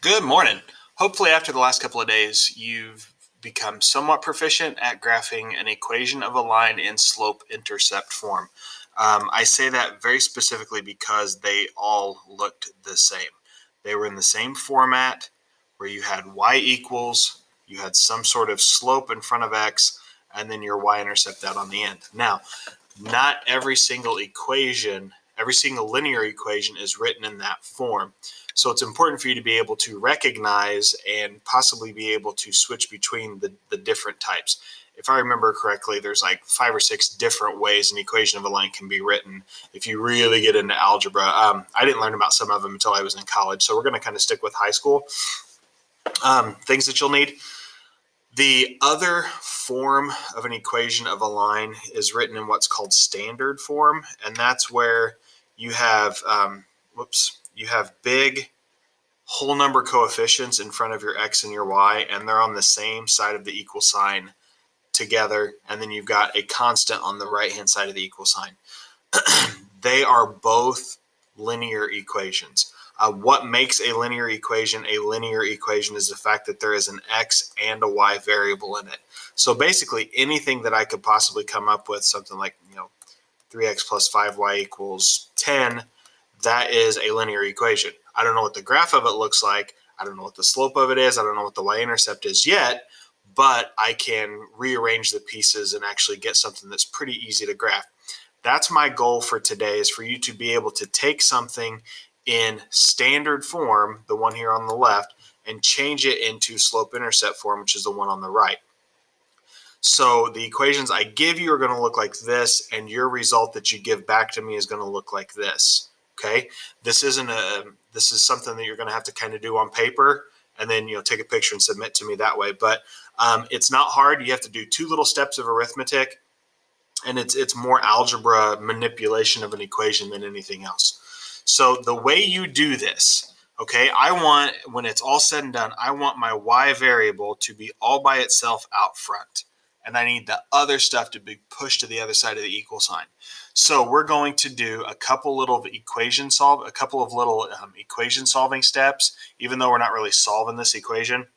Good morning. Hopefully, after the last couple of days, you've become somewhat proficient at graphing an equation of a line in slope-intercept form. I say that very specifically because they all looked the same. They were in the same format where you had y equals, you had some sort of slope in front of x, and then your y-intercept out on the end. Now, not every single equation, every single linear equation is written in that form. So it's important for you to be able to recognize and possibly be able to switch between the different types. If I remember correctly, there's like 5 or 6 different ways an equation of a line can be written if you really get into algebra. I didn't learn about some of them until I was in college, so we're going to kind of stick with high school. Things that you'll need. The other form of an equation of a line is written in what's called standard form, and that's where you have you have big whole number coefficients in front of your x and your y, and they're on the same side of the equal sign together, and then you've got a constant on the right hand side of the equal sign. They are both linear equations. What makes a linear equation is the fact that there is an x and a y variable in it. So basically anything that I could possibly come up with, something like 3x plus 5y equals 10, that is a linear equation. I don't know what the graph of it looks like. I don't know what the slope of it is. I don't know what the y-intercept is yet, but I can rearrange the pieces and actually get something that's pretty easy to graph. That's my goal for today, is for you to be able to take something in standard form, the one here on the left, and change it into slope-intercept form, which is the one on the right. So the equations I give you are going to look like this, and your result that you give back to me is going to look like this. Okay, this is something that you're going to have to kind of do on paper, and then take a picture and submit to me that way. But it's not hard. You have to do 2 little steps of arithmetic, and it's more algebra manipulation of an equation than anything else. So the way you do this, okay, when it's all said and done, I want my y variable to be all by itself out front, and I need the other stuff to be pushed to the other side of the equal sign. So we're going to do a couple of little equation solving steps, even though we're not really solving this equation.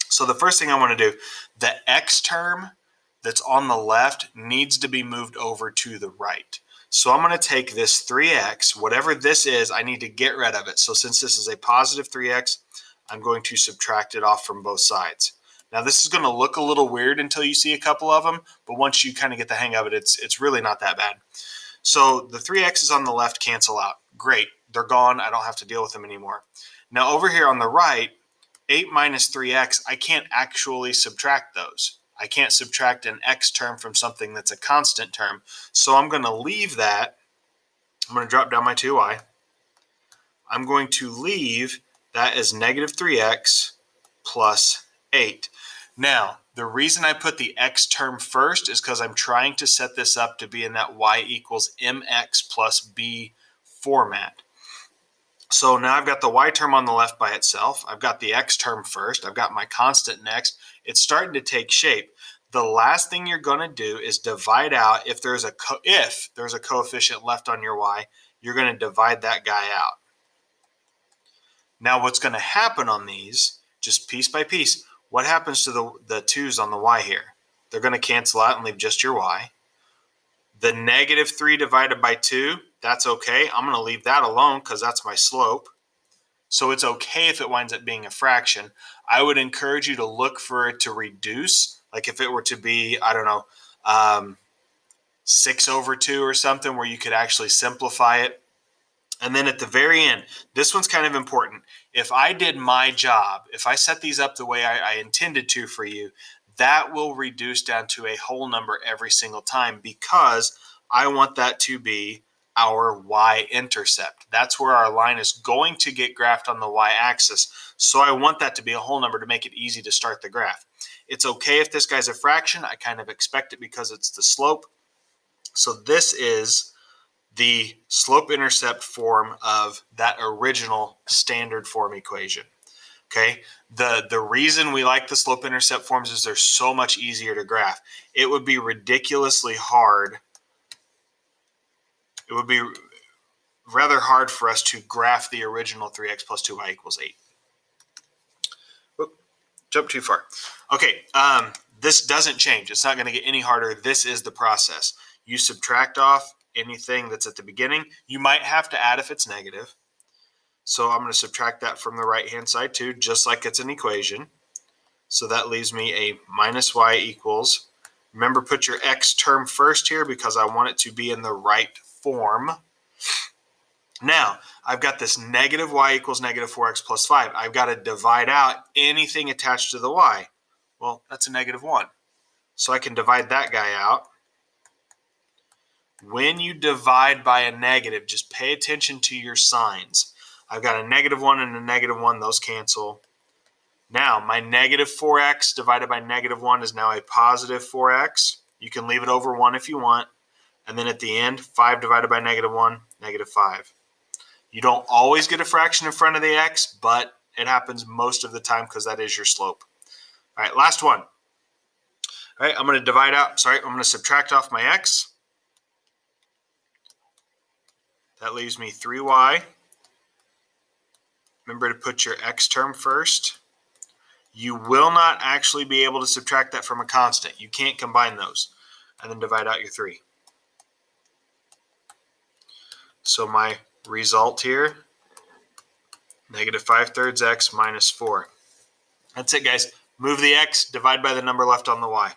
So the first thing I want to do, the x term that's on the left needs to be moved over to the right. So I'm going to take this 3x, whatever this is, I need to get rid of it. So since this is a positive 3x, I'm going to subtract it off from both sides. Now this is going to look a little weird until you see a couple of them, but once you kind of get the hang of it, it's really not that bad. So the 3x's on the left cancel out. Great, they're gone. I don't have to deal with them anymore. Now over here on the right, 8 minus 3x, I can't actually subtract those. I can't subtract an x term from something that's a constant term. So I'm going to leave that. I'm going to drop down my 2y. I'm going to leave that as negative 3x plus 8. Now, the reason I put the x term first is because I'm trying to set this up to be in that y equals mx plus b format. So now I've got the y term on the left by itself. I've got the x term first. I've got my constant next. It's starting to take shape. The last thing you're going to do is divide out. If there's a coefficient left on your y, you're going to divide that guy out. Now what's going to happen on these, just piece by piece, what happens to the 2's on the y here? They're going to cancel out and leave just your y. The negative 3 divided by 2, that's okay. I'm going to leave that alone because that's my slope. So it's okay if it winds up being a fraction. I would encourage you to look for it to reduce. Like if it were to be, 6 over 2 or something where you could actually simplify it. And then at the very end, this one's kind of important. If I did my job, if I set these up the way I intended to for you, that will reduce down to a whole number every single time because I want that to be our y-intercept. That's where our line is going to get graphed on the y-axis. So I want that to be a whole number to make it easy to start the graph. It's okay if this guy's a fraction. I kind of expect it because it's the slope. So this is the slope-intercept form of that original standard form equation. Okay, the reason we like the slope-intercept forms is they're so much easier to graph. It would be ridiculously hard. It would be rather hard for us to graph the original 3x plus 2y equals 8. Jump too far. Okay, this doesn't change. It's not going to get any harder. This is the process. You subtract off anything that's at the beginning. You might have to add if it's negative. So I'm going to subtract that from the right-hand side too, just like it's an equation. So that leaves me a minus y equals. Remember, put your x term first here because I want it to be in the right form. Now, I've got this negative y equals negative 4x plus 5. I've got to divide out anything attached to the y. Well, that's a negative 1. So I can divide that guy out. When you divide by a negative, just pay attention to your signs. I've got a negative 1 and a negative 1. Those cancel. Now, my negative 4x divided by negative 1 is now a positive 4x. You can leave it over 1 if you want. And then at the end, 5 divided by negative 1, negative 5. You don't always get a fraction in front of the x, but it happens most of the time because that is your slope. All right, last one. All right, I'm going to subtract off my x. That leaves me 3y. Remember to put your x term first. You will not actually be able to subtract that from a constant. You can't combine those. And then divide out your 3. So my result here, negative 5/3 x minus 4. That's it, guys. Move the x, divide by the number left on the y.